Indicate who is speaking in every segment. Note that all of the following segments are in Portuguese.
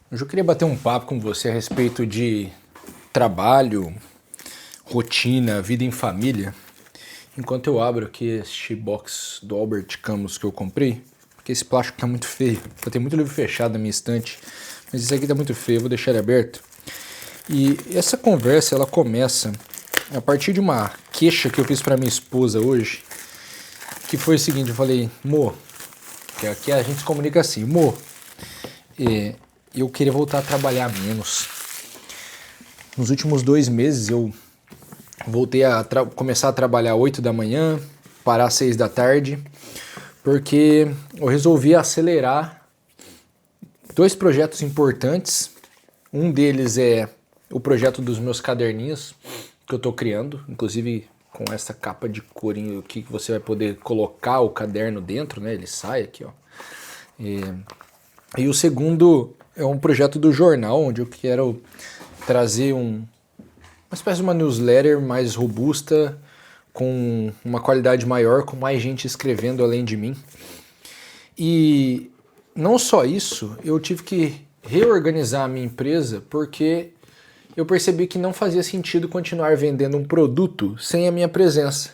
Speaker 1: Hoje eu queria bater um papo com você a respeito de trabalho, rotina, vida em família. Enquanto eu abro aqui este box do Albert Camus que eu comprei, porque esse plástico tá muito feio. Eu tenho muito livro fechado na minha estante, mas esse aqui tá muito feio, eu vou deixar ele aberto. E essa conversa, ela começa a partir de uma queixa que eu fiz para minha esposa hoje, que foi o seguinte: eu falei, Mo, que aqui a gente se comunica assim, Mo, eu queria voltar a trabalhar menos. Nos últimos 2 meses eu voltei a começar a trabalhar 8 da manhã, parar às 6 da tarde, porque eu resolvi acelerar 2 projetos importantes. Um deles é o projeto dos meus caderninhos que eu estou criando, inclusive com essa capa de corinho aqui que você vai poder colocar o caderno dentro, né? Ele sai aqui, ó. E o segundo é um projeto do jornal, onde eu quero trazer uma espécie de uma newsletter mais robusta, com uma qualidade maior, com mais gente escrevendo além de mim. E não só isso, eu tive que reorganizar a minha empresa porque eu percebi que não fazia sentido continuar vendendo um produto sem a minha presença.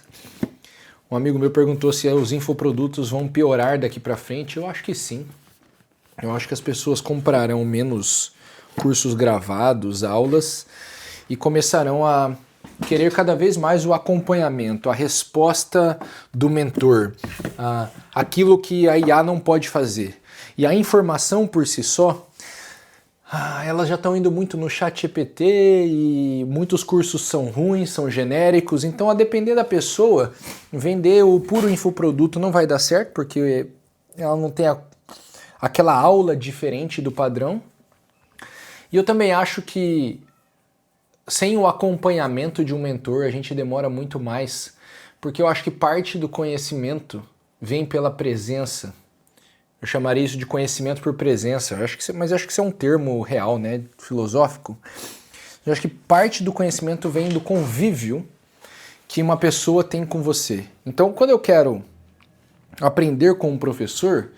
Speaker 1: Um amigo meu perguntou se os infoprodutos vão piorar daqui para frente. Eu acho que sim. Eu acho que as pessoas comprarão menos cursos gravados, aulas, e começarão a querer cada vez mais o acompanhamento, a resposta do mentor, aquilo que a IA não pode fazer. E a informação por si só, elas já estão indo muito no ChatGPT e muitos cursos são ruins, são genéricos, então a depender da pessoa, vender o puro infoproduto não vai dar certo, porque ela não tem aquela aula diferente do padrão. E eu também acho que sem o acompanhamento de um mentor a gente demora muito mais, porque eu acho que parte do conhecimento vem pela presença. Eu chamaria isso de conhecimento por presença, mas eu acho que isso é um termo real, né, filosófico. Eu acho que parte do conhecimento vem do convívio que uma pessoa tem com você. Então, quando eu quero aprender com um professor,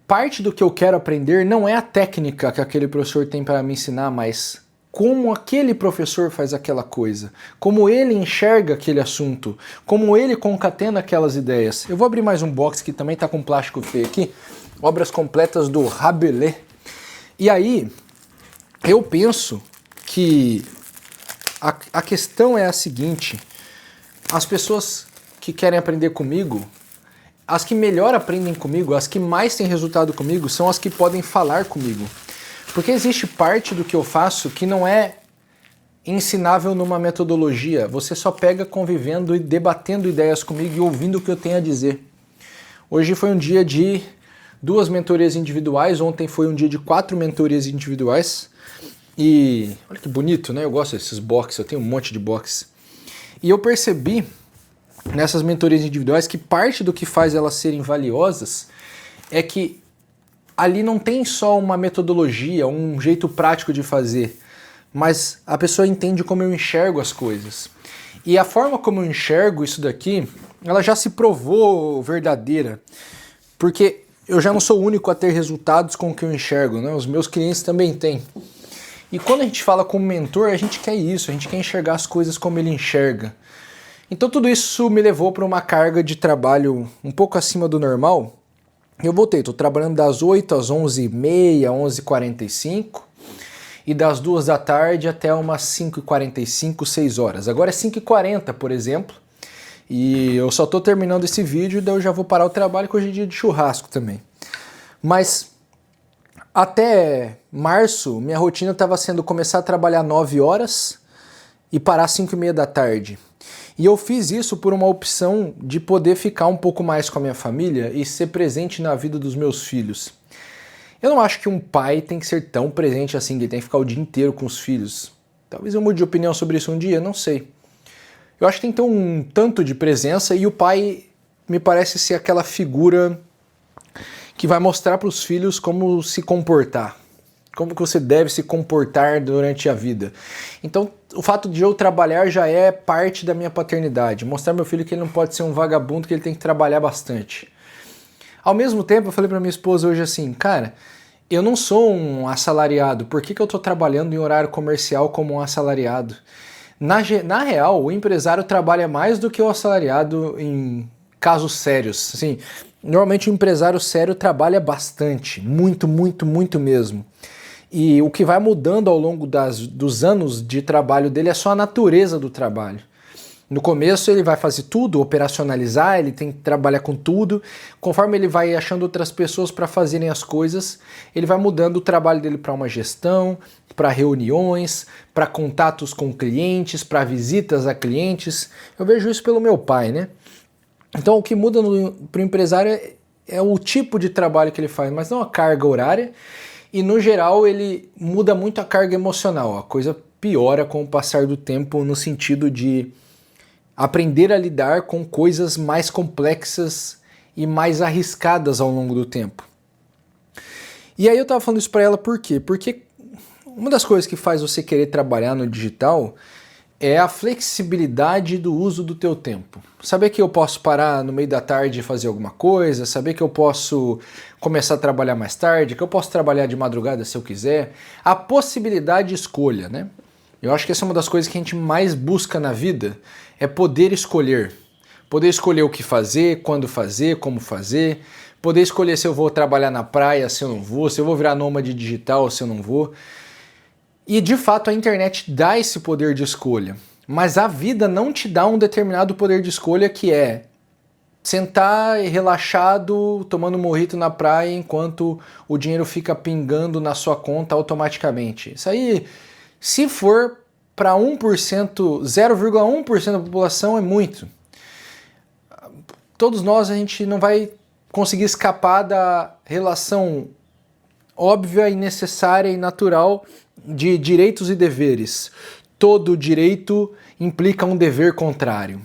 Speaker 1: parte do que eu quero aprender não é a técnica que aquele professor tem para me ensinar, mas como aquele professor faz aquela coisa, como ele enxerga aquele assunto, como ele concatena aquelas ideias. Eu vou abrir mais um box que também está com plástico feio aqui, obras completas do Rabelais. E aí, eu penso que a questão é a seguinte: as pessoas que querem aprender comigo, as que melhor aprendem comigo, as que mais têm resultado comigo, são as que podem falar comigo. Porque existe parte do que eu faço que não é ensinável numa metodologia. Você só pega convivendo e debatendo ideias comigo e ouvindo o que eu tenho a dizer. Hoje foi um dia de 2 mentorias individuais, ontem foi um dia de 4 mentorias individuais. E olha que bonito, né? Eu gosto desses boxes, eu tenho um monte de boxes. E eu percebi nessas mentorias individuais que parte do que faz elas serem valiosas é que ali não tem só uma metodologia, um jeito prático de fazer, mas a pessoa entende como eu enxergo as coisas. E a forma como eu enxergo isso daqui, ela já se provou verdadeira, porque eu já não sou o único a ter resultados com o que eu enxergo, né? Os meus clientes também têm. E quando a gente fala com o mentor, a gente quer isso, a gente quer enxergar as coisas como ele enxerga. Então tudo isso me levou para uma carga de trabalho um pouco acima do normal. Eu voltei, estou trabalhando das 8 às 11h30, 11h45 e das 2 da tarde até umas 5h45, 6 horas. Agora é 5h40, por exemplo, e eu só estou terminando esse vídeo, daí eu já vou parar o trabalho, que hoje é dia de churrasco também. Mas até março, minha rotina estava sendo começar a trabalhar 9 horas e parar às 5h30 da tarde. E eu fiz isso por uma opção de poder ficar um pouco mais com a minha família e ser presente na vida dos meus filhos. Eu não acho que um pai tem que ser tão presente assim, que ele tem que ficar o dia inteiro com os filhos. Talvez eu mude de opinião sobre isso um dia, não sei. Eu acho que tem que ter um tanto de presença, e o pai me parece ser aquela figura que vai mostrar para os filhos como se comportar. Como que você deve se comportar durante a vida. Então, o fato de eu trabalhar já é parte da minha paternidade. Mostrar ao meu filho que ele não pode ser um vagabundo, que ele tem que trabalhar bastante. Ao mesmo tempo, eu falei pra minha esposa hoje assim, cara, eu não sou um assalariado. Por que eu estou trabalhando em horário comercial como um assalariado? Na real, o empresário trabalha mais do que o assalariado em casos sérios. Assim, normalmente o empresário sério trabalha bastante, muito, muito, muito mesmo. E o que vai mudando ao longo dos anos de trabalho dele é só a natureza do trabalho. No começo ele vai fazer tudo, operacionalizar, ele tem que trabalhar com tudo. Conforme ele vai achando outras pessoas para fazerem as coisas, ele vai mudando o trabalho dele para uma gestão, para reuniões, para contatos com clientes, para visitas a clientes. Eu vejo isso pelo meu pai, né? Então o que muda para o empresário é o tipo de trabalho que ele faz, mas não a carga horária. E no geral ele muda muito a carga emocional. A coisa piora com o passar do tempo no sentido de aprender a lidar com coisas mais complexas e mais arriscadas ao longo do tempo. E aí eu tava falando isso pra ela por quê? Porque uma das coisas que faz você querer trabalhar no digital é a flexibilidade do uso do teu tempo. Saber que eu posso parar no meio da tarde e fazer alguma coisa, saber que eu posso começar a trabalhar mais tarde, que eu posso trabalhar de madrugada se eu quiser. A possibilidade de escolha, né? Eu acho que essa é uma das coisas que a gente mais busca na vida, é poder escolher. Poder escolher o que fazer, quando fazer, como fazer. Poder escolher se eu vou trabalhar na praia, se eu não vou, se eu vou virar nômade digital, se eu não vou. E de fato a internet dá esse poder de escolha. Mas a vida não te dá um determinado poder de escolha que é sentar relaxado, tomando mojito na praia enquanto o dinheiro fica pingando na sua conta automaticamente. Isso aí, se for para 1%, 0,1% da população é muito. Todos nós, a gente não vai conseguir escapar da relação óbvia e necessária e natural de direitos e deveres. Todo direito implica um dever contrário.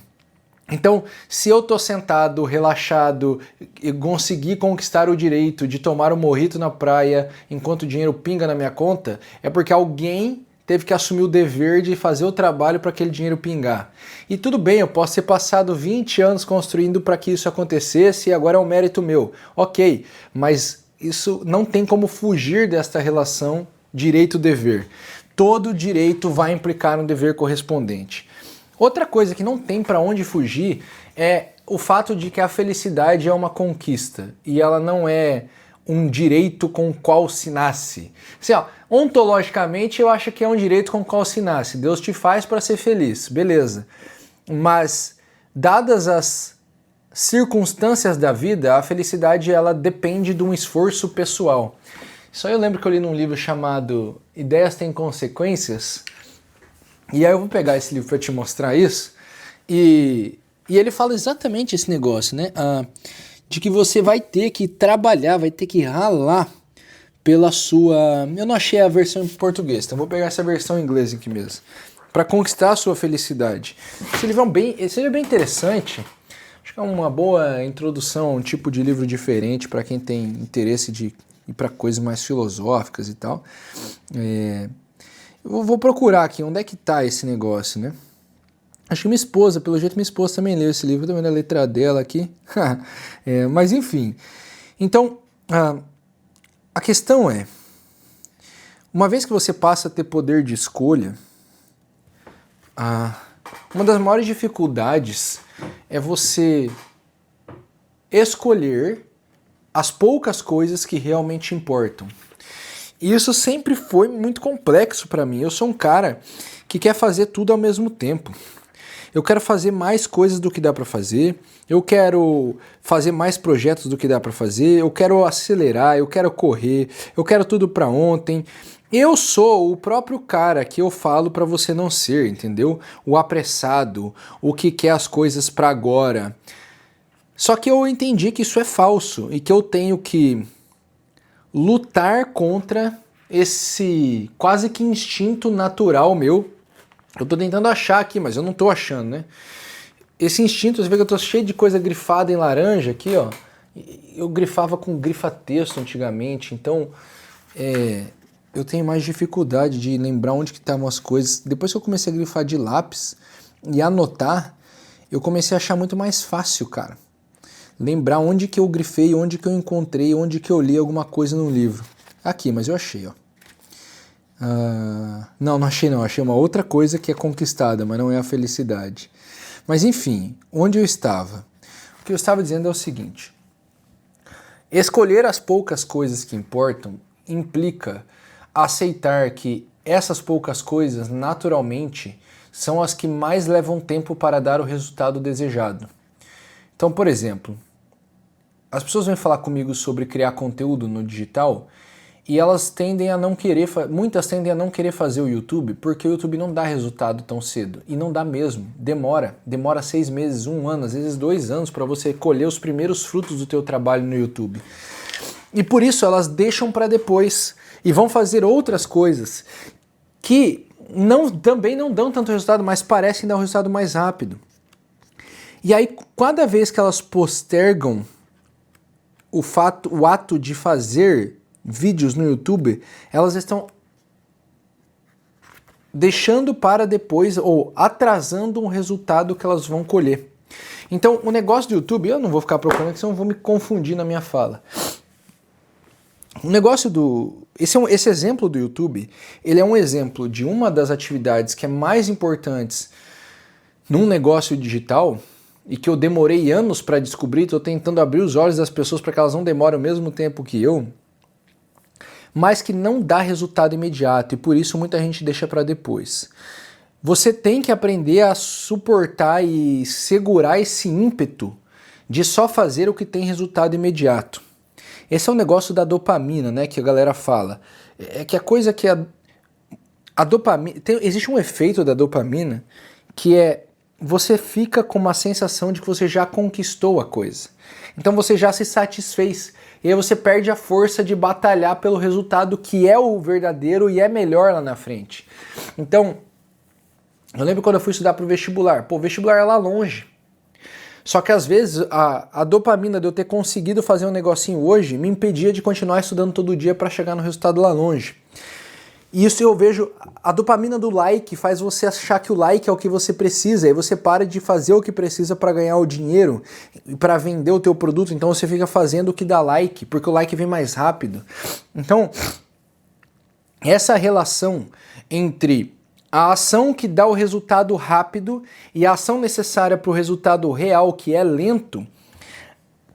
Speaker 1: Então, se eu tô sentado, relaxado e conseguir conquistar o direito de tomar um mojito na praia enquanto o dinheiro pinga na minha conta, é porque alguém teve que assumir o dever de fazer o trabalho para aquele dinheiro pingar. E tudo bem, eu posso ter passado 20 anos construindo para que isso acontecesse e agora é um mérito meu. Ok, mas isso não tem como fugir desta relação direito-dever. Todo direito vai implicar um dever correspondente. Outra coisa que não tem para onde fugir é o fato de que a felicidade é uma conquista e ela não é um direito com o qual se nasce. Assim, ó, ontologicamente eu acho que é um direito com o qual se nasce. Deus te faz para ser feliz, beleza. Mas, dadas as circunstâncias da vida, a felicidade ela depende de um esforço pessoal. Só eu lembro que eu li num livro chamado Ideias Têm Consequências, e aí eu vou pegar esse livro para te mostrar isso, e ele fala exatamente esse negócio, né? De que você vai ter que trabalhar, vai ter que ralar pela sua... Eu não achei a versão em português, então vou pegar essa versão em inglês aqui mesmo. Para conquistar a sua felicidade. Esse livro é bem interessante. Acho que é uma boa introdução, um tipo de livro diferente para quem tem interesse de ir para coisas mais filosóficas e tal. Eu vou procurar aqui, onde é que tá esse negócio, né? Acho que minha esposa, pelo jeito minha esposa também leu esse livro, também na letra dela aqui. Mas enfim. Então, a questão é, uma vez que você passa a ter poder de escolha, uma das maiores dificuldades é você escolher as poucas coisas que realmente importam. E isso sempre foi muito complexo para mim. Eu sou um cara que quer fazer tudo ao mesmo tempo. Eu quero fazer mais coisas do que dá para fazer, eu quero fazer mais projetos do que dá para fazer, eu quero acelerar, eu quero correr, eu quero tudo para ontem. Eu sou o próprio cara que eu falo para você não ser, entendeu? O apressado, o que quer as coisas para agora. Só que eu entendi que isso é falso e que eu tenho que lutar contra esse quase que instinto natural meu. Eu tô tentando achar aqui, mas eu não tô achando, né? Esse instinto, você vê que eu tô cheio de coisa grifada em laranja aqui, ó. Eu grifava com grifa-texto antigamente, então eu tenho mais dificuldade de lembrar onde que estavam as coisas. Depois que eu comecei a grifar de lápis e anotar, eu comecei a achar muito mais fácil, cara. Lembrar onde que eu grifei, onde que eu encontrei, onde que eu li alguma coisa no livro. Aqui, mas eu achei, ó. Não achei não. Achei uma outra coisa que é conquistada, mas não é a felicidade. Mas enfim, onde eu estava? O que eu estava dizendo é o seguinte. Escolher as poucas coisas que importam implica aceitar que essas poucas coisas, naturalmente, são as que mais levam tempo para dar o resultado desejado. Então, por exemplo, as pessoas vêm falar comigo sobre criar conteúdo no digital e elas tendem a não querer, muitas tendem a não querer fazer o YouTube porque o YouTube não dá resultado tão cedo. E não dá mesmo, demora 6 meses, 1 ano, às vezes 2 anos para você colher os primeiros frutos do teu trabalho no YouTube. E por isso elas deixam para depois e vão fazer outras coisas que também não dão tanto resultado, mas parecem dar um resultado mais rápido. E aí, cada vez que elas postergam o ato de fazer vídeos no YouTube, elas estão deixando para depois ou atrasando um resultado que elas vão colher. Então, o negócio do YouTube, eu não vou ficar procurando, porque senão eu vou me confundir na minha fala. O negócio esse exemplo do YouTube, ele é um exemplo de uma das atividades que é mais importantes num negócio digital e que eu demorei anos para descobrir, estou tentando abrir os olhos das pessoas para que elas não demorem o mesmo tempo que eu, mas que não dá resultado imediato e por isso muita gente deixa para depois. Você tem que aprender a suportar e segurar esse ímpeto de só fazer o que tem resultado imediato. Esse é o negócio da dopamina, né, que a galera fala. É que a coisa que a dopamina... existe um efeito da dopamina que é você fica com uma sensação de que você já conquistou a coisa. Então você já se satisfez. E aí você perde a força de batalhar pelo resultado que é o verdadeiro e é melhor lá na frente. Então, eu lembro quando eu fui estudar para o vestibular. Pô, o vestibular é lá longe. Só que às vezes a dopamina de eu ter conseguido fazer um negocinho hoje me impedia de continuar estudando todo dia para chegar no resultado lá longe. E isso eu vejo, a dopamina do like faz você achar que o like é o que você precisa, aí você para de fazer o que precisa para ganhar o dinheiro e para vender o teu produto, então você fica fazendo o que dá like, porque o like vem mais rápido. Então, essa relação entre a ação que dá o resultado rápido e a ação necessária para o resultado real, que é lento,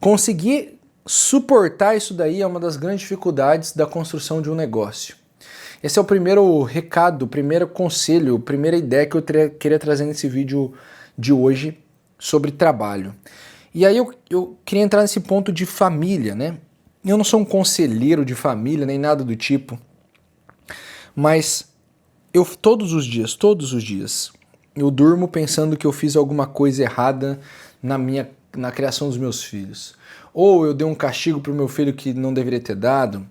Speaker 1: conseguir suportar isso daí é uma das grandes dificuldades da construção de um negócio. Esse é o primeiro recado, o primeiro conselho, a primeira ideia que eu queria trazer nesse vídeo de hoje sobre trabalho. E aí eu queria entrar nesse ponto de família, né? Eu não sou um conselheiro de família, nem nada do tipo, mas eu todos os dias, eu durmo pensando que eu fiz alguma coisa errada na criação dos meus filhos. Ou eu dei um castigo pro meu filho que não deveria ter dado,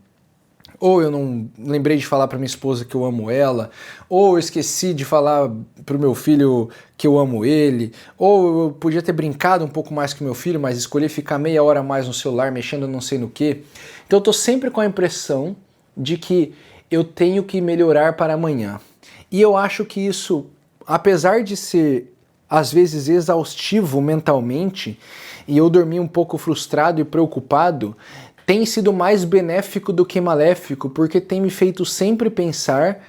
Speaker 1: ou eu não lembrei de falar para minha esposa que eu amo ela, ou eu esqueci de falar pro meu filho que eu amo ele, ou eu podia ter brincado um pouco mais com meu filho, mas escolhi ficar meia hora mais no celular mexendo não sei no que. Então eu tô sempre com a impressão de que eu tenho que melhorar para amanhã. E eu acho que isso, apesar de ser às vezes exaustivo mentalmente, e eu dormir um pouco frustrado e preocupado, tem sido mais benéfico do que maléfico, porque tem me feito sempre pensar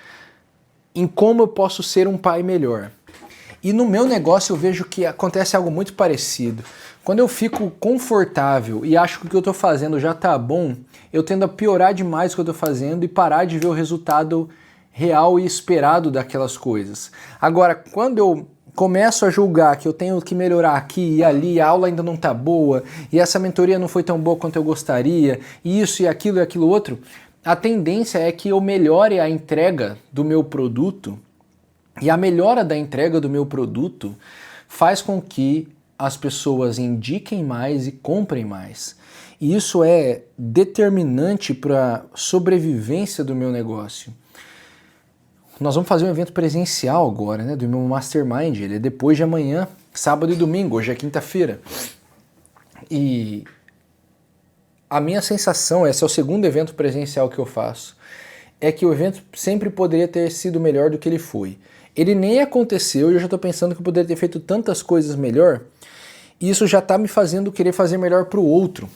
Speaker 1: em como eu posso ser um pai melhor. E no meu negócio eu vejo que acontece algo muito parecido. Quando eu fico confortável e acho que o que eu estou fazendo já está bom, eu tendo a piorar demais o que eu estou fazendo e parar de ver o resultado real e esperado daquelas coisas. Agora, quando eu começo a julgar que eu tenho que melhorar aqui e ali, a aula ainda não tá boa, e essa mentoria não foi tão boa quanto eu gostaria, e isso e aquilo outro, a tendência é que eu melhore a entrega do meu produto, e a melhora da entrega do meu produto faz com que as pessoas indiquem mais e comprem mais. E isso é determinante para a sobrevivência do meu negócio. Nós vamos fazer um evento presencial agora, né, do meu Mastermind. Ele é depois de amanhã, sábado e domingo. Hoje é quinta-feira. E a minha sensação, esse é o segundo evento presencial que eu faço, é que o evento sempre poderia ter sido melhor do que ele foi. Ele nem aconteceu e eu já estou pensando que eu poderia ter feito tantas coisas melhor, e isso já está me fazendo querer fazer melhor para o outro.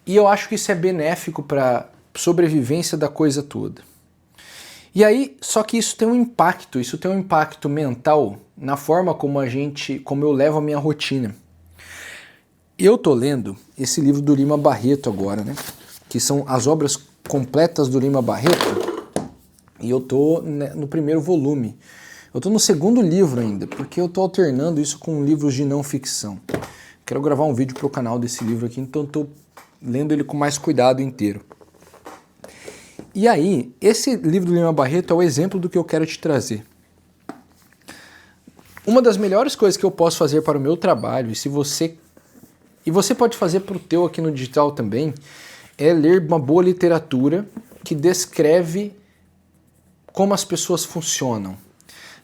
Speaker 1: E eu acho que isso é benéfico para sobrevivência da coisa toda. E aí, só que isso tem um impacto mental na forma como eu levo a minha rotina. Eu tô lendo esse livro do Lima Barreto agora, né? Que são as obras completas do Lima Barreto, e eu tô no primeiro volume. Eu tô no segundo livro ainda, porque eu tô alternando isso com livros de não ficção. Quero gravar um vídeo pro canal desse livro aqui, então tô lendo ele com mais cuidado inteiro. E aí, esse livro do Lima Barreto é o exemplo do que eu quero te trazer. Uma das melhores coisas que eu posso fazer para o meu trabalho, e você pode fazer para o teu aqui no digital também, é ler uma boa literatura que descreve como as pessoas funcionam.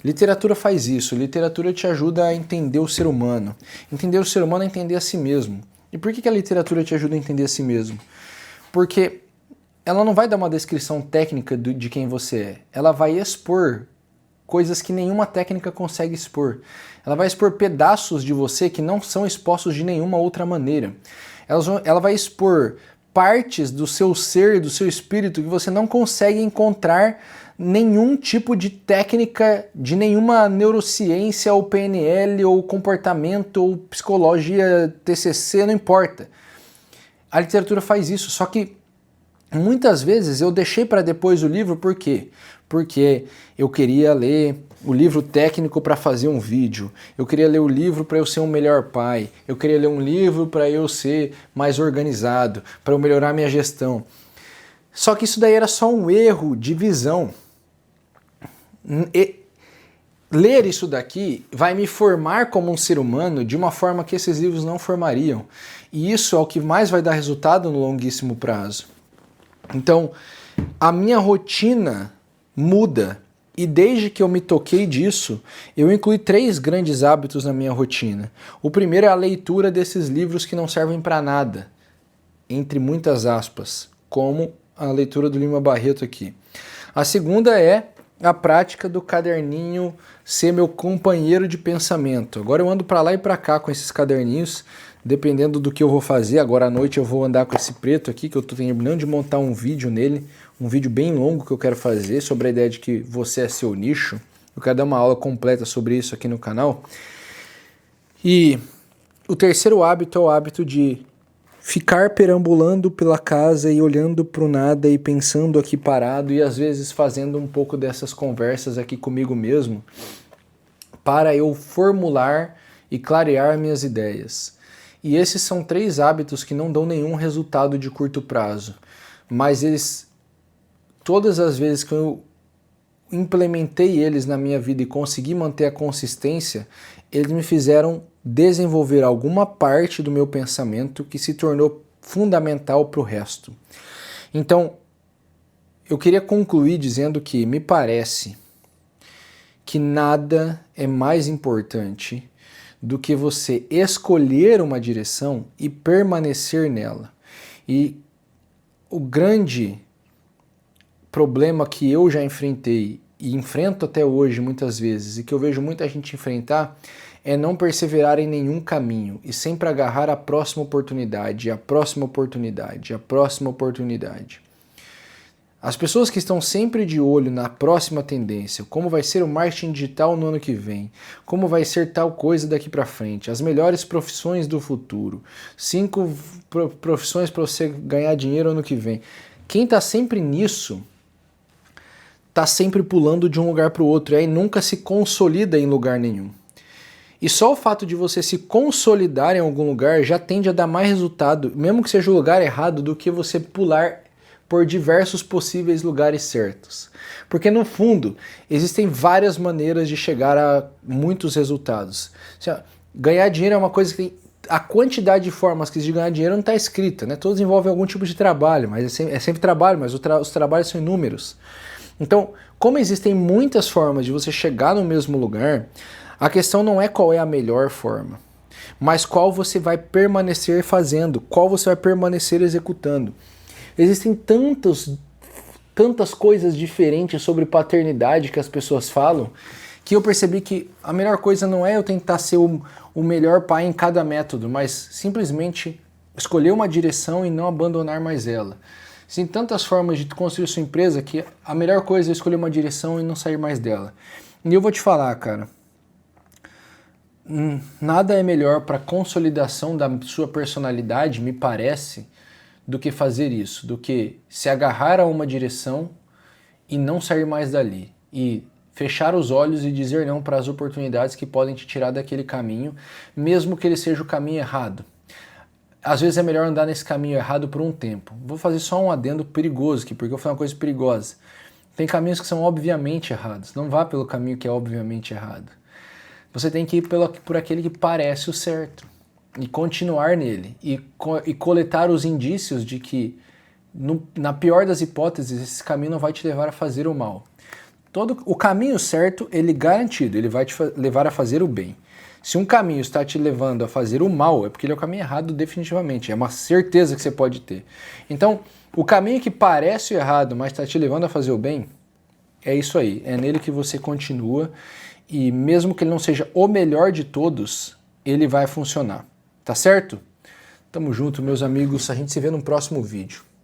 Speaker 1: Literatura faz isso, literatura te ajuda a entender o ser humano. Entender o ser humano é entender a si mesmo. E por que a literatura te ajuda a entender a si mesmo? Porque ela não vai dar uma descrição técnica de quem você é. Ela vai expor coisas que nenhuma técnica consegue expor. Ela vai expor pedaços de você que não são expostos de nenhuma outra maneira. Ela vai expor partes do seu ser, do seu espírito, que você não consegue encontrar nenhum tipo de técnica de nenhuma neurociência ou PNL ou comportamento ou psicologia, TCC, não importa. A literatura faz isso, só que muitas vezes eu deixei para depois o livro, por quê? Porque eu queria ler o livro técnico para fazer um vídeo, eu queria ler o livro para eu ser um melhor pai, eu queria ler um livro para eu ser mais organizado, para eu melhorar minha gestão. Só que isso daí era só um erro de visão. Ler isso daqui vai me formar como um ser humano de uma forma que esses livros não formariam. E isso é o que mais vai dar resultado no longuíssimo prazo. Então, a minha rotina muda, e desde que eu me toquei disso, eu incluí 3 grandes hábitos na minha rotina. O primeiro é a leitura desses livros que não servem para nada, entre muitas aspas, como a leitura do Lima Barreto aqui. A segunda é a prática do caderninho ser meu companheiro de pensamento. Agora eu ando para lá e para cá com esses caderninhos, dependendo do que eu vou fazer. Agora à noite eu vou andar com esse preto aqui, que eu estou terminando de montar um vídeo nele, um vídeo bem longo que eu quero fazer sobre a ideia de que você é seu nicho. Eu quero dar uma aula completa sobre isso aqui no canal. E o terceiro hábito é o hábito de ficar perambulando pela casa e olhando para o nada e pensando aqui parado e às vezes fazendo um pouco dessas conversas aqui comigo mesmo para eu formular e clarear minhas ideias. E esses são 3 hábitos que não dão nenhum resultado de curto prazo, mas eles, todas as vezes que eu implementei eles na minha vida e consegui manter a consistência, eles me fizeram desenvolver alguma parte do meu pensamento que se tornou fundamental para o resto. Então, eu queria concluir dizendo que me parece que nada é mais importante do que você escolher uma direção e permanecer nela. E o grande problema que eu já enfrentei e enfrento até hoje muitas vezes, e que eu vejo muita gente enfrentar, é não perseverar em nenhum caminho e sempre agarrar a próxima oportunidade, a próxima oportunidade, a próxima oportunidade. As pessoas que estão sempre de olho na próxima tendência, como vai ser o marketing digital no ano que vem, como vai ser tal coisa daqui para frente, as melhores profissões do futuro, 5 profissões para você ganhar dinheiro ano que vem. Quem está sempre nisso, está sempre pulando de um lugar para o outro e aí nunca se consolida em lugar nenhum. E só o fato de você se consolidar em algum lugar já tende a dar mais resultado, mesmo que seja o lugar errado, do que você pular por diversos possíveis lugares certos. Porque no fundo, existem várias maneiras de chegar a muitos resultados. Ganhar dinheiro é uma coisa que tem... A quantidade de formas que existe de ganhar dinheiro não está escrita, né? Todos envolvem algum tipo de trabalho, mas é sempre trabalho, mas os trabalhos são inúmeros. Então, como existem muitas formas de você chegar no mesmo lugar, a questão não é qual é a melhor forma, mas qual você vai permanecer fazendo, qual você vai permanecer executando. Existem tantas coisas diferentes sobre paternidade que as pessoas falam, que eu percebi que a melhor coisa não é eu tentar ser o melhor pai em cada método, mas simplesmente escolher uma direção e não abandonar mais ela. Existem tantas formas de construir sua empresa que a melhor coisa é escolher uma direção e não sair mais dela. E eu vou te falar, cara, nada é melhor para consolidação da sua personalidade, me parece, do que fazer isso, do que se agarrar a uma direção e não sair mais dali. E fechar os olhos e dizer não para as oportunidades que podem te tirar daquele caminho, mesmo que ele seja o caminho errado. Às vezes é melhor andar nesse caminho errado por um tempo. Vou fazer só um adendo perigoso aqui, porque eu falei uma coisa perigosa. Tem caminhos que são obviamente errados. Não vá pelo caminho que é obviamente errado. Você tem que ir por aquele que parece o certo e continuar nele e coletar os indícios de que, na pior das hipóteses, esse caminho não vai te levar a fazer o mal. O caminho certo, ele garantido, ele vai te levar a fazer o bem. Se um caminho está te levando a fazer o mal, é porque ele é o caminho errado definitivamente, é uma certeza que você pode ter. Então, o caminho que parece errado, mas está te levando a fazer o bem, é isso aí, é nele que você continua e mesmo que ele não seja o melhor de todos, ele vai funcionar, tá certo? Tamo junto, meus amigos, a gente se vê no próximo vídeo.